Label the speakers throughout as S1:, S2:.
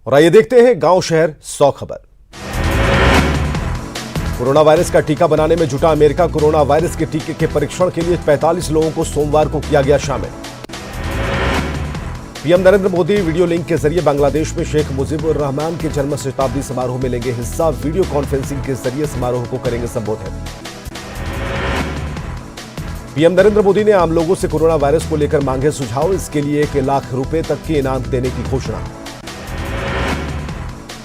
S1: और आइए देखते हैं गांव शहर 100 खबर। कोरोना वायरस का टीका बनाने में जुटा अमेरिका। कोरोना वायरस के टीके के परीक्षण के लिए 45 लोगों को सोमवार को किया गया शामिल। PM Narendra Modi video link के जरिए बांग्लादेश में शेख मुजीबुर रहमान के जन्म शताब्दी समारोह में लेंगे हिस्सा। वीडियो कॉन्फ्रेंसिंग के जरिए समारोह को करेंगे संबोधित। पीएम नरेंद्र मोदी ने आम लोगों से कोरोना वायरस को लेकर मांगे सुझाव। इसके लिए 1 लाख रुपए तक के इनाम देने की घोषणा।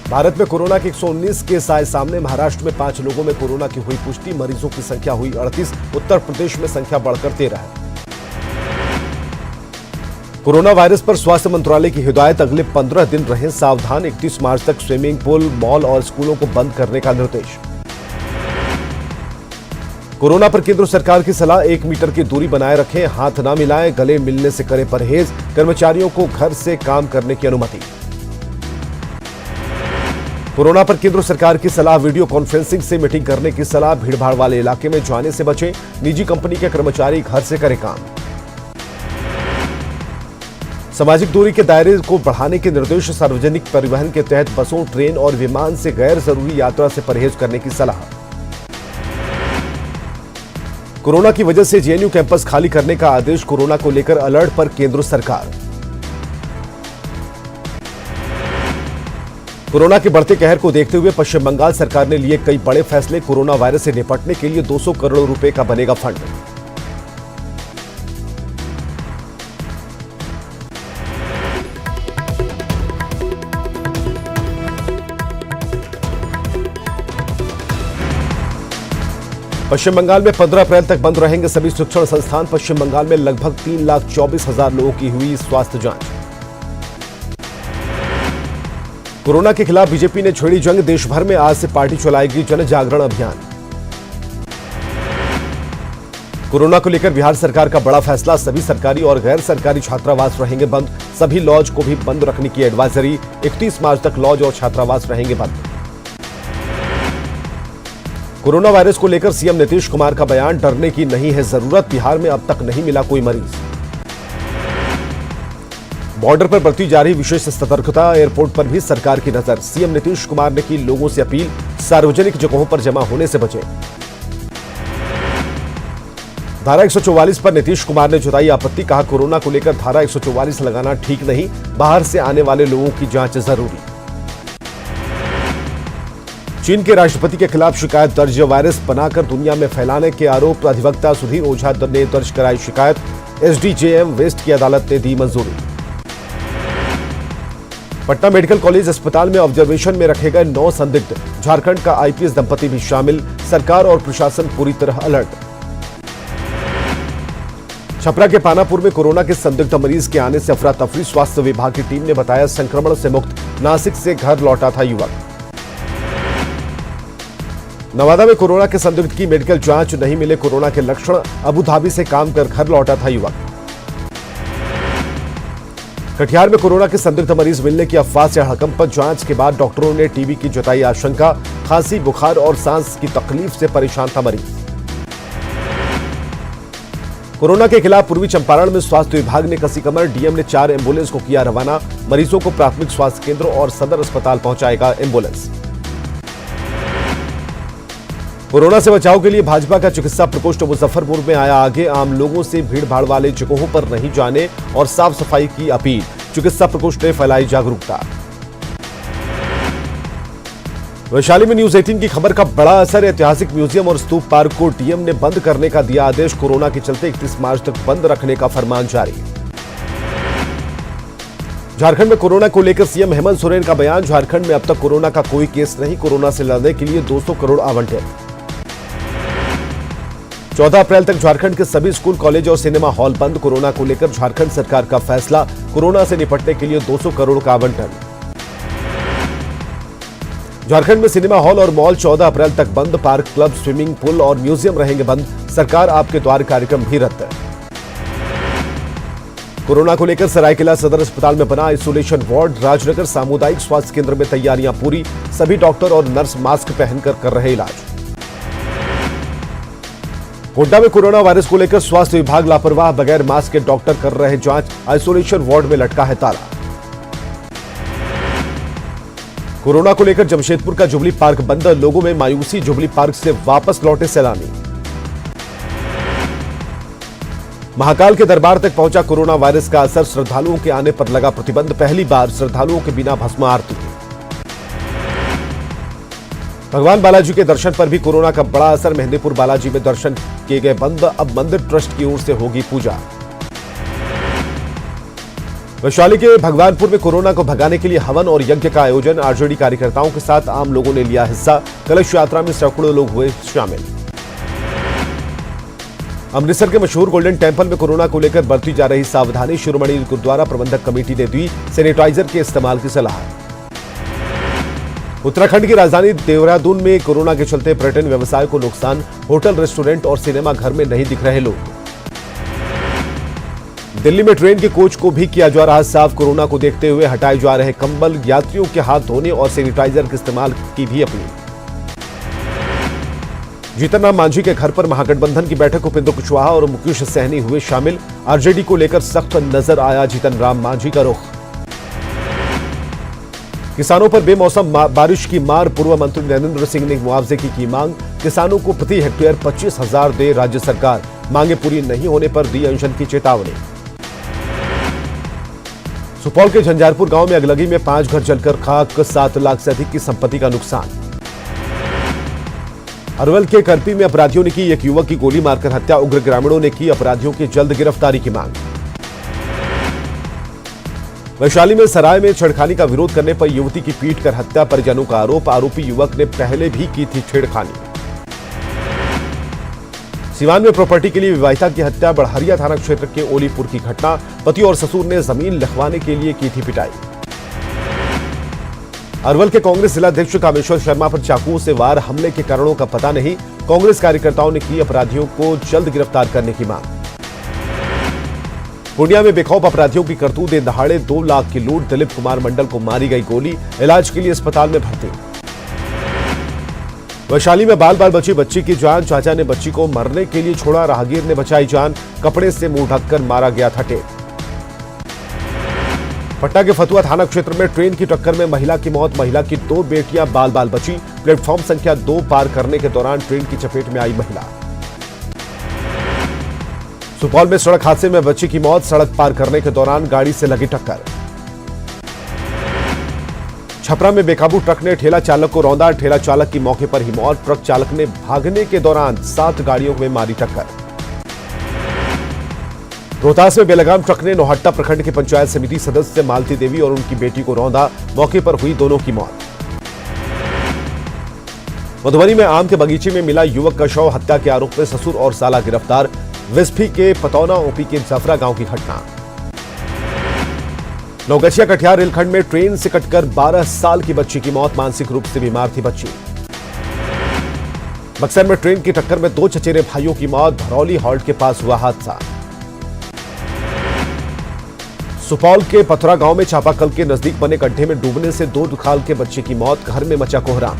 S1: भारत में कोरोना के 119 केस आए सामने। महाराष्ट्र में 5 लोगों में कोरोना की हुई पुष्टि। मरीजों की संख्या हुई 38। उत्तर प्रदेश में संख्या बढ़कर 13 है। कोरोना वायरस पर स्वास्थ्य मंत्रालय की हिदायत, अगले 15 दिन रहें सावधान। 31 मार्च तक स्विमिंग पूल, मॉल और स्कूलों को बंद करने का निर्देश। कोरोना पर केंद्र सरकार की सलाह, 1 मीटर की दूरी बनाए रखें, हाथ ना मिलाएं, गले मिलने से करें परहेज। कर्मचारियों को घर से काम करने की अनुमति। कोरोना पर केंद्र सरकार की सलाह, वीडियो कॉन्फ्रेंसिंग से मीटिंग करने की सलाह। भीड़भाड़ वाले इलाके में जाने से बचें। निजी कंपनी के कर्मचारी घर से करें काम। सामाजिक दूरी के दायरे को बढ़ाने के निर्देश। सार्वजनिक परिवहन के तहत बसों, ट्रेन और विमान से गैर जरूरी यात्रा से परहेज करने की सलाह। कोरोना की वजह से जेएनयू कैंपस खाली करने का आदेश। कोरोना को लेकर अलर्ट पर केंद्र सरकार। कोरोना के बढ़ते कहर को देखते हुए पश्चिम बंगाल सरकार ने लिए कई बड़े फैसले। कोरोना वायरस से निपटने के लिए 200 करोड़ रुपए का बनेगा फंड। पश्चिम बंगाल में 15 अप्रैल तक बंद रहेंगे सभी शिक्षण संस्थान। पश्चिम बंगाल में लगभग 3,24,000 लोगों की हुई स्वास्थ्य जांच। कोरोना के खिलाफ बीजेपी ने छेड़ी जंग। देश भर में आज से पार्टी चलाएगी जन जागरण अभियान। कोरोना को लेकर बिहार सरकार का बड़ा फैसला, सभी सरकारी और गैर सरकारी छात्रावास रहेंगे बंद। सभी लॉज को भी बंद रखने की एडवाइजरी। 31 मार्च तक लॉज और छात्रावास रहेंगे बंद। कोरोना वायरस को लेकर सीएम नीतीश कुमार का बयान, डरने की नहीं है जरूरत। बिहार में अब तक नहीं मिला कोई मरीज। बॉर्डर पर बरती जा रही विशेष सतर्कता, एयरपोर्ट पर भी सरकार की नजर। सीएम नीतीश कुमार ने की लोगों से अपील, सार्वजनिक जगहों पर जमा होने से बचें। धारा 144 पर नीतीश कुमार ने जताई आपत्ति, कहा कोरोना को लेकर धारा 144 लगाना ठीक नहीं, बाहर से आने वाले लोगों की जांच जरूरी। चीन के राष्ट्रपति के खिलाफ शिकायत दर्ज, वायरस बनाकर दुनिया में फैलाने के आरोप। अधिवक्ता सुधीर ओझा ने दर्ज कराई शिकायत। एसडीजेएम वेस्ट की अदालत ने दी मंजूरी। पटना मेडिकल कॉलेज अस्पताल में ऑब्जर्वेशन में रखे गए 9 संदिग्ध। झारखंड का आईपीएस दंपति भी शामिल। सरकार और प्रशासन पूरी तरह अलर्ट। छपरा के पानापुर में कोरोना के संदिग्ध मरीज के आने से अफरा तफरी। स्वास्थ्य विभाग की टीम ने बताया संक्रमण से मुक्त। नासिक से घर लौटा था युवक। नवादा में कोरोना के संदिग्ध की मेडिकल जांच, नहीं मिले कोरोना के लक्षण। अबू धाबी से काम कर घर लौटा था युवक। कटिहार में कोरोना के संदिग्ध मरीज मिलने की अफवाह से हड़कंप। जांच के बाद डॉक्टरों ने टीबी की जताई आशंका। खांसी, बुखार और सांस की तकलीफ से परेशान था मरीज। कोरोना के खिलाफ पूर्वी चंपारण में स्वास्थ्य विभाग ने कसी कमर। डीएम ने 4 एम्बुलेंस को किया रवाना। मरीजों को प्राथमिक स्वास्थ्य केंद्र और सदर अस्पताल पहुंचाएगा एम्बुलेंस। कोरोना से बचाव के लिए भाजपा का चिकित्सा प्रकोष्ठ मुजफ्फरपुर में आया आगे। आम लोगों से भीड़भाड़ वाले जगहों पर नहीं जाने और साफ सफाई की अपील। चिकित्सा प्रकोष्ठ ने फैलाई जागरूकता। वैशाली में न्यूज 18 की खबर का बड़ा असर। ऐतिहासिक म्यूजियम और स्तूप पार्क को डीएम ने बंद करने का दिया आदेश। कोरोना के चलते 31 मार्च तक बंद रखने का फरमान जारी। झारखंड में कोरोना को लेकर सीएम हेमंत सोरेन का बयान। झारखंड में अब तक कोरोना का कोई केस नहीं। कोरोना से लड़ने के लिए 200 करोड़ आवंटित। 14 अप्रैल तक झारखंड के सभी स्कूल, कॉलेज और सिनेमा हॉल बंद। कोरोना को लेकर झारखंड सरकार का फैसला। कोरोना से निपटने के लिए 200 करोड़ का आवंटन। झारखंड में सिनेमा हॉल और मॉल 14 अप्रैल तक बंद। पार्क, क्लब, स्विमिंग पूल और म्यूजियम रहेंगे बंद। सरकार आपके द्वार कार्यक्रम भी रद्द। कोरोना को लेकर सरायकेला सदर अस्पताल में बना आइसोलेशन वार्ड। राजनगर सामुदायिक स्वास्थ्य केंद्र में तैयारियां पूरी। सभी डॉक्टर और नर्स मास्क पहनकर कर रहे इलाज। गोड्डा में कोरोना वायरस को लेकर स्वास्थ्य विभाग लापरवाह, बगैर मास्क के डॉक्टर कर रहे जांच। आइसोलेशन वार्ड में लटका है ताला। कोरोना को लेकर जमशेदपुर का जुबली पार्क बंद, लोगों में मायूसी, जुबली पार्क से वापस लौटे सैलानी। महाकाल के दरबार तक पहुंचा कोरोना वायरस का असर, श्रद्धालुओं के आने पर लगा प्रतिबंध, पहली बार श्रद्धालुओं के बिना भस्म आरती। भगवान बालाजी के दर्शन पर भी कोरोना का बड़ा असर, मेहंदीपुर बालाजी में दर्शन किए गए बंद, अब मंदिर ट्रस्ट की ओर से होगी पूजा। वैशाली के भगवानपुर में कोरोना को भगाने के लिए हवन और यज्ञ का आयोजन, आरजेडी कार्यकर्ताओं के साथ आम लोगों ने लिया हिस्सा, कलश यात्रा में सैकड़ों लोग हुए शामिल। अमृतसर के मशहूर गोल्डन टेंपल में कोरोना को लेकर बरती जा रही सावधानी, शिरोमणि गुरुद्वारा प्रबंधक कमेटी ने दी सैनिटाइजर के इस्तेमाल की सलाह। उत्तराखंड की राजधानी देहरादून में कोरोना के चलते पर्यटन व्यवसाय को नुकसान, होटल, रेस्टोरेंट और सिनेमा घर में नहीं दिख रहे लोग। दिल्ली में ट्रेन के कोच को भी किया जा रहा साफ, कोरोना को देखते हुए हटाए जा रहे कंबल, यात्रियों के हाथ धोने और सैनिटाइजर के इस्तेमाल की भी अपील। जीतन राम मांझी के घर पर महागठबंधन की बैठक, उपेंद्र कुशवाहा और मुकेश सहनी हुए शामिल, आरजेडी को लेकर सख्त नजर आया जीतन राम मांझी का रुख। किसानों पर बेमौसम बारिश की मार, पूर्व मंत्री नरेंद्र सिंह ने मुआवजे की मांग, किसानों को प्रति हेक्टेयर 25,000 दे राज्य सरकार, मांगे पूरी नहीं होने पर दी अनशन की चेतावनी। सुपौल के झंझारपुर गांव में अगलगी में 5 घर जलकर खाक, 7 लाख से अधिक की संपत्ति का नुकसान। अरवल के करपी में अपराधियों ने की एक युवक की गोली मारकर हत्या, उग्र ग्रामीणों ने की अपराधियों की जल्द गिरफ्तारी की मांग। वैशाली में सराय में छेड़खानी का विरोध करने पर युवती की पीट कर हत्या, परिजनों का आरोप, आरोपी युवक ने पहले भी की थी छेड़खानी। सिवान में प्रॉपर्टी के लिए विवाहिता की हत्या, बड़हरिया थाना क्षेत्र के ओलीपुर की घटना, पति और ससुर ने जमीन लिखवाने के लिए की थी पिटाई। अरवल के कांग्रेस जिलाध्यक्ष कामेश्वर शर्मा पर चाकू से वार, हमले के कारणों का पता नहीं, कांग्रेस कार्यकर्ताओं ने की अपराधियों को जल्द गिरफ्तार करने की मांग। पूर्णिया में बेखौफ अपराधियों की करतूत, दहाड़े 2 लाख की लूट, दिलीप कुमार मंडल को मारी गई गोली, इलाज के लिए अस्पताल में भर्ती। वैशाली में बाल बाल बची बच्ची की जान, चाचा ने बच्ची को मरने के लिए छोड़ा, राहगीर ने बचाई जान, कपड़े से मुंह ढककर मारा गया था टेप। पटना के फतुहा थाना क्षेत्र में ट्रेन की टक्कर में महिला की मौत, महिला की 2 बेटियां बाल बाल बची, प्लेटफॉर्म संख्या 2 पार करने के दौरान ट्रेन की चपेट में आई महिला। सुपौल में सड़क हादसे में बच्ची की मौत, सड़क पार करने के दौरान गाड़ी से लगी टक्कर। छपरा में बेकाबू ट्रक ने ठेला चालक को रौंदा, ठेला चालक की मौके पर ही मौत, ट्रक चालक ने भागने के दौरान 7 गाड़ियों में मारी टक्कर। रोहतास में बेलगाम ट्रक ने नौहट्टा प्रखंड के पंचायत समिति सदस्य मालती देवी और उनकी बेटी को रौंदा, मौके पर हुई दोनों की मौत। मधुबनी में आम के बगीचे में मिला युवक का शव, हत्या के आरोप में ससुर और साला गिरफ्तार, विस्फी के पतौना ओपी के जाफरा गांव की घटना। नौगछिया कटिहार रेलखंड में ट्रेन से कटकर 12 साल की बच्ची की मौत, मानसिक रूप से बीमार थी बच्ची। बक्सर में ट्रेन की टक्कर में 2 चचेरे भाइयों की मौत, धरौली हॉल्ट के पास हुआ हादसा। सुपौल के पथरा गांव में चापाकल के नजदीक बने गड्ढे में डूबने से 2 साल के बच्चे की मौत, घर में मचा कोहराम।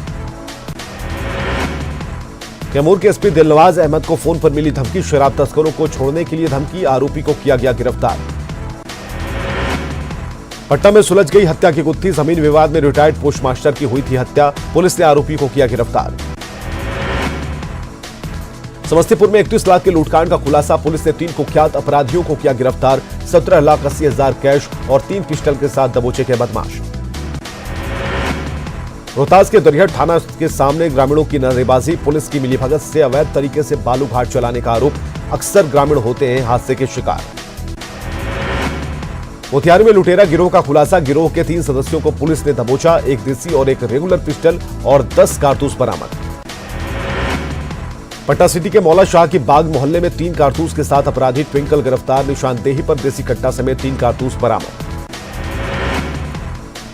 S1: कैमूर के एसपी दिलनवाज अहमद को फोन पर मिली धमकी, शराब तस्करों को छोड़ने के लिए धमकी, आरोपी को किया गया गिरफ्तार। पटना में सुलझ गई हत्या की गुत्थी, जमीन विवाद में रिटायर्ड पोस्टमास्टर की हुई थी हत्या, पुलिस ने आरोपी को किया गिरफ्तार। समस्तीपुर में 31 लाख के लूटकांड का खुलासा, पुलिस ने 3 कुख्यात अपराधियों को किया गिरफ्तार, 17,80,000 कैश और 3 पिस्टल के साथ दबोचे के बदमाश। रोहतास के दरिहट थाना के सामने ग्रामीणों की नारेबाजी, पुलिस की मिलीभगत से अवैध तरीके से बालू घाट चलाने का आरोप, अक्सर ग्रामीण होते हैं हादसे के शिकार। मोतिहारी में लुटेरा गिरोह का खुलासा, गिरोह के 3 सदस्यों को पुलिस ने दबोचा, 1 देसी और 1 रेगुलर पिस्टल और 10 कारतूस बरामद। पटना सिटी के मौला शाह की बाग मोहल्ले में 3 कारतूस के साथ अपराधी ट्विंकल गिरफ्तार, निशानदेही पर देसी कट्टा समेत 3 कारतूस बरामद।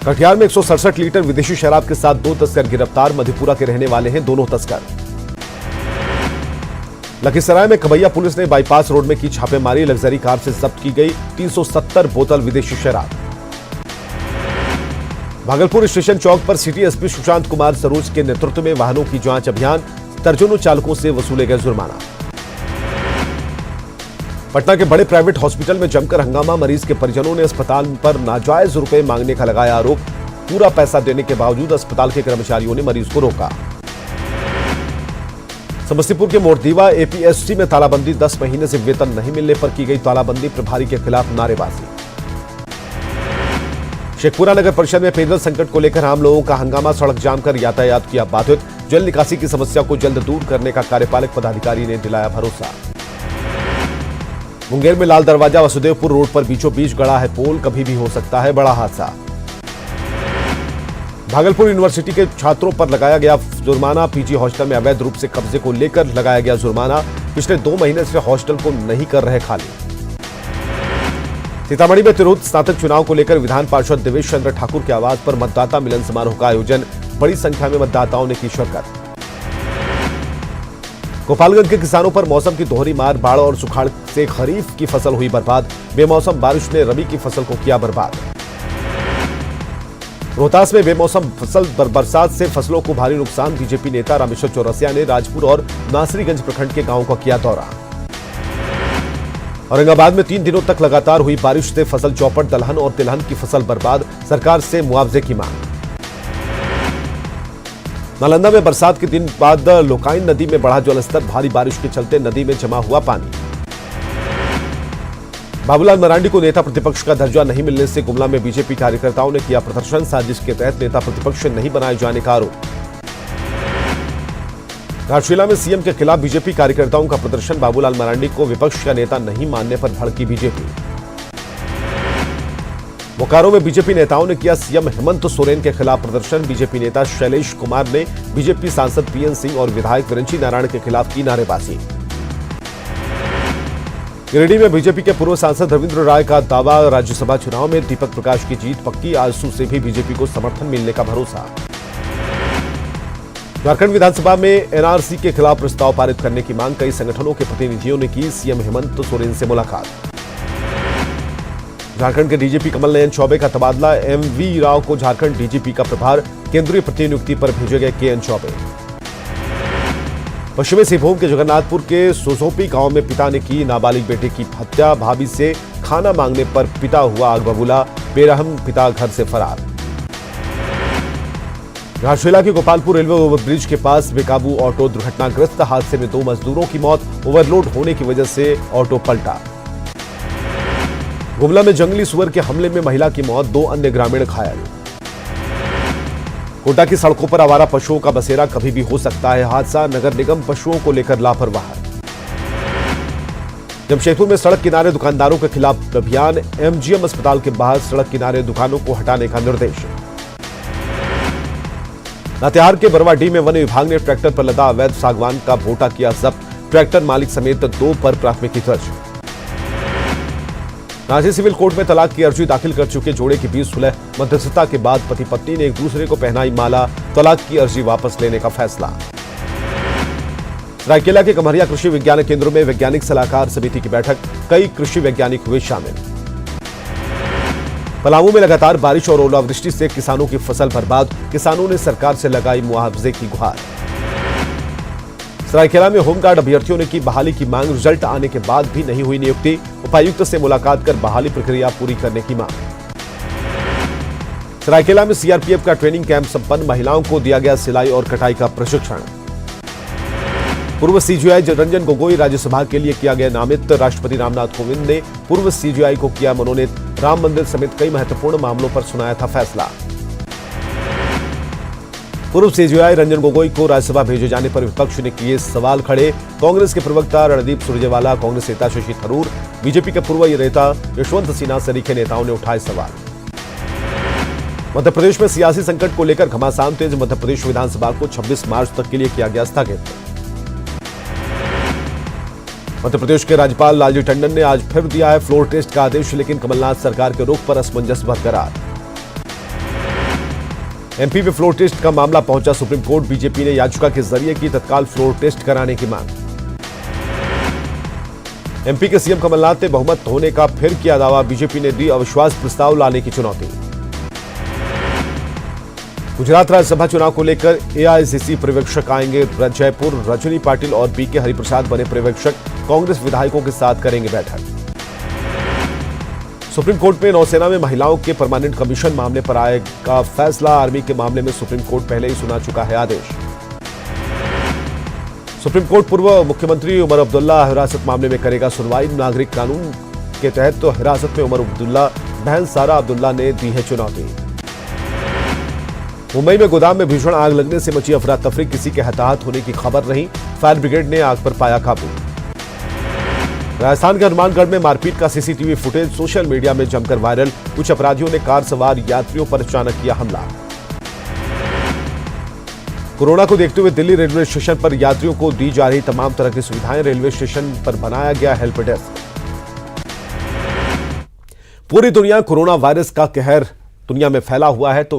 S1: कटिहार में 167 लीटर विदेशी शराब के साथ 2 तस्कर गिरफ्तार, मधेपुरा के रहने वाले हैं दोनों तस्कर। लखीसराय में कबैया पुलिस ने बाईपास रोड में की छापेमारी, लग्जरी कार से जब्त की गई 370 बोतल विदेशी शराब। भागलपुर स्टेशन चौक पर सिटी एसपी सुशांत कुमार सरोज के नेतृत्व में वाहनों की जांच अभियान, दर्जनों चालकों से वसूले गए जुर्माना। पटना के बड़े प्राइवेट हॉस्पिटल में जमकर हंगामा, मरीज के परिजनों ने अस्पताल पर नाजायज रुपए मांगने का लगाया आरोप, पूरा पैसा देने के बावजूद अस्पताल के कर्मचारियों ने मरीज को रोका। समस्तीपुर के मोरदीवा एपीएसटी में तालाबंदी, 10 महीने से वेतन नहीं मिलने पर की गई तालाबंदी, प्रभारी के खिलाफ नारेबाजी। शेखपुरा नगर परिषद में पेयजल संकट को लेकर आम लोगों का हंगामा, सड़क जाम कर यातायात किया बाधित। जल निकासी की समस्या को जल्द दूर करने का कार्यपालक पदाधिकारी ने दिलाया भरोसा। मुंगेर में लाल दरवाजा वसुदेवपुर रोड पर बीचों बीच गड़ा है पोल, कभी भी हो सकता है बड़ा हादसा। भागलपुर यूनिवर्सिटी के छात्रों पर लगाया गया जुर्माना, पीजी हॉस्टल में अवैध रूप से कब्जे को लेकर लगाया गया जुर्माना, पिछले 2 महीने से हॉस्टल को नहीं कर रहे खाली। सीतामढ़ी में तिरहुत स्नातक चुनाव को लेकर विधान पार्षद देवेश चंद्र ठाकुर के आवास पर मतदाता मिलन समारोह का आयोजन, बड़ी संख्या में मतदाताओं ने की शिरकत। गोपालगंज के किसानों पर मौसम की दोहरी मार, बाढ़ और सुखाड़ से खरीफ की फसल हुई बर्बाद, बेमौसम बारिश ने रबी की फसल को किया बर्बाद। रोहतास में बेमौसम बरसात से फसलों को भारी नुकसान, बीजेपी नेता रामेश्वर चौरसिया ने राजपुर और नासरीगंज प्रखंड के गांवों का किया दौरा। औरंगाबाद में 3 दिनों तक लगातार हुई बारिश से फसल चौपट, दलहन और तिलहन की फसल बर्बाद, सरकार से मुआवजे की मांग। नालंदा में बरसात के दिन बाद लोकाइन नदी में बढ़ा जलस्तर, भारी बारिश के चलते नदी में जमा हुआ पानी। बाबूलाल मरांडी को नेता प्रतिपक्ष का दर्जा नहीं मिलने से गुमला में बीजेपी कार्यकर्ताओं ने किया प्रदर्शन, साजिश के तहत नेता प्रतिपक्ष नहीं बनाए जाने का आरोप। घाटशिला में सीएम के खिलाफ बीजेपी कार्यकर्ताओं का प्रदर्शन, बाबूलाल मरांडी को विपक्ष का नेता नहीं मानने पर भड़की बीजेपी। बोकारो में बीजेपी नेताओं ने किया सीएम हेमंत सोरेन के खिलाफ प्रदर्शन, बीजेपी नेता शैलेश कुमार ने बीजेपी सांसद पीएन सिंह और विधायक विरंची नारायण के खिलाफ की नारेबाजी। गिरिडीह में बीजेपी के पूर्व सांसद रविंद्र राय का दावा, राज्यसभा चुनाव में दीपक प्रकाश की जीत पक्की, आजसू से भी बीजेपी को समर्थन मिलने का भरोसा। झारखंड विधानसभा में एनआरसी के खिलाफ प्रस्ताव पारित करने की मांग, कई संगठनों के प्रतिनिधियों ने की सीएम हेमंत सोरेन से मुलाकात। झारखंड के डीजीपी कमल नयन चौबे का तबादला, एमवी राव को झारखंड डीजीपी का प्रभार, केंद्रीय प्रतिनियुक्ति पर भेजे गए केएन चौबे। पश्चिमी सिंहभूम के जगन्नाथपुर के सोसोपी गांव में पिता ने की नाबालिग बेटे की हत्या, भाभी से खाना मांगने पर पिता हुआ आग बबूला, बेरहम पिता घर से फरार। घाटशिला के गोपालपुर रेलवे ओवरब्रिज के पास बेकाबू ऑटो दुर्घटनाग्रस्त, हादसे में 2 मजदूरों की मौत, ओवरलोड होने की वजह से ऑटो पलटा। गुमला में जंगली सुअर के हमले में महिला की मौत, 2 अन्य ग्रामीण घायल। कोटा की सड़कों पर आवारा पशुओं का बसेरा, कभी भी हो सकता है हादसा, नगर निगम पशुओं को लेकर लापरवाह। जमशेदपुर में सड़क किनारे दुकानदारों के खिलाफ अभियान, एमजीएम अस्पताल के बाहर सड़क किनारे दुकानों को हटाने का निर्देश। लातेहार के बरवाडीह में वन विभाग ने ट्रैक्टर पर लदा अवैध सागवान का बोटा किया जब्त, ट्रैक्टर मालिक समेत 2 पर प्राथमिकी दर्ज। रांची सिविल कोर्ट में तलाक की अर्जी दाखिल कर चुके जोड़े की 20 सुलह, मध्यस्थता के बाद पति पत्नी ने एक दूसरे को पहनाई माला, तलाक की अर्जी वापस लेने का फैसला। सरायकेला के कमरिया कृषि विज्ञान केंद्र में वैज्ञानिक सलाहकार समिति की बैठक, कई कृषि वैज्ञानिक हुए शामिल। पलामू में लगातार बारिश और ओलावृष्टि से किसानों की फसल बर्बाद, किसानों ने सरकार से लगाई मुआवजे की गुहार। सरायकेला में होमगार्ड अभ्यर्थियों ने की बहाली की मांग, रिजल्ट आने के बाद भी नहीं हुई नियुक्ति, उपायुक्त से मुलाकात कर बहाली प्रक्रिया पूरी करने की मांग। सरायकेला में सीआरपीएफ का ट्रेनिंग कैंप संपन्न, महिलाओं को दिया गया सिलाई और कटाई का प्रशिक्षण। पूर्व सीजीआई रंजन गोगोई राज्यसभा के लिए किया गया नामित, राष्ट्रपति रामनाथ कोविंद ने पूर्व सीजीआई को किया मनोनीत, राम मंदिर समेत कई महत्वपूर्ण मामलों पर सुनाया था फैसला। पूर्व सीजीआई रंजन गोगोई को राज्यसभा भेजे जाने पर विपक्ष ने किए सवाल खड़े, कांग्रेस के प्रवक्ता रणदीप सुरजेवाला, कांग्रेस नेता शशि थरूर, बीजेपी के पूर्व नेता यशवंत सिन्हा सरीखे नेताओं ने उठाए सवाल। मध्य प्रदेश में सियासी संकट को लेकर घमासान तेज, मध्य प्रदेश विधानसभा को 26 मार्च तक के लिए किया गया स्थगित। मध्य प्रदेश के राज्यपाल लालजी टंडन ने आज फिर दिया है फ्लोर टेस्ट का आदेश, लेकिन कमलनाथ सरकार के रुख पर असमंजस बरकरार। एमपी में फ्लोर टेस्ट का मामला पहुंचा सुप्रीम कोर्ट, बीजेपी ने याचिका के जरिए की तत्काल फ्लोर टेस्ट कराने की मांग। एमपी के सीएम कमलनाथ ने बहुमत होने का फिर किया दावा, बीजेपी ने दी अविश्वास प्रस्ताव लाने की चुनौती। गुजरात राज्यसभा चुनाव को लेकर एआईसीसी पर्यवेक्षक आएंगे जयपुर, रजनी पाटिल और बीके हरिप्रसाद बने पर्यवेक्षक, कांग्रेस विधायकों के साथ करेंगे बैठक। सुप्रीम कोर्ट में नौसेना में महिलाओं के परमानेंट कमीशन मामले पर आएगा फैसला। आर्मी के मामले में सुप्रीम कोर्ट पहले ही सुना चुका है आदेश। सुप्रीम कोर्ट पूर्व मुख्यमंत्री उमर अब्दुल्ला हिरासत मामले में करेगा सुनवाई। नागरिक कानून के तहत तो हिरासत में उमर अब्दुल्ला बहन सारा अब्दुल्ला ने दी है चुनौती। मुंबई में गोदाम में भीषण आग लगने से मची अफरा तफरी, किसी के हताहत होने की खबर नहीं। फायर ब्रिगेड ने आग पर पाया काबू। राजस्थान के हनुमानगढ़ में मारपीट का सीसीटीवी फुटेज सोशल मीडिया में जमकर वायरल। कुछ अपराधियों ने कार सवार यात्रियों पर अचानक किया हमला। कोरोना को देखते हुए दिल्ली रेलवे स्टेशन पर यात्रियों को दी जा रही तमाम तरह की सुविधाएं। रेलवे स्टेशन पर बनाया गया हेल्प डेस्क। पूरी दुनिया कोरोना वायरस का कहर दुनिया में फैला हुआ है तो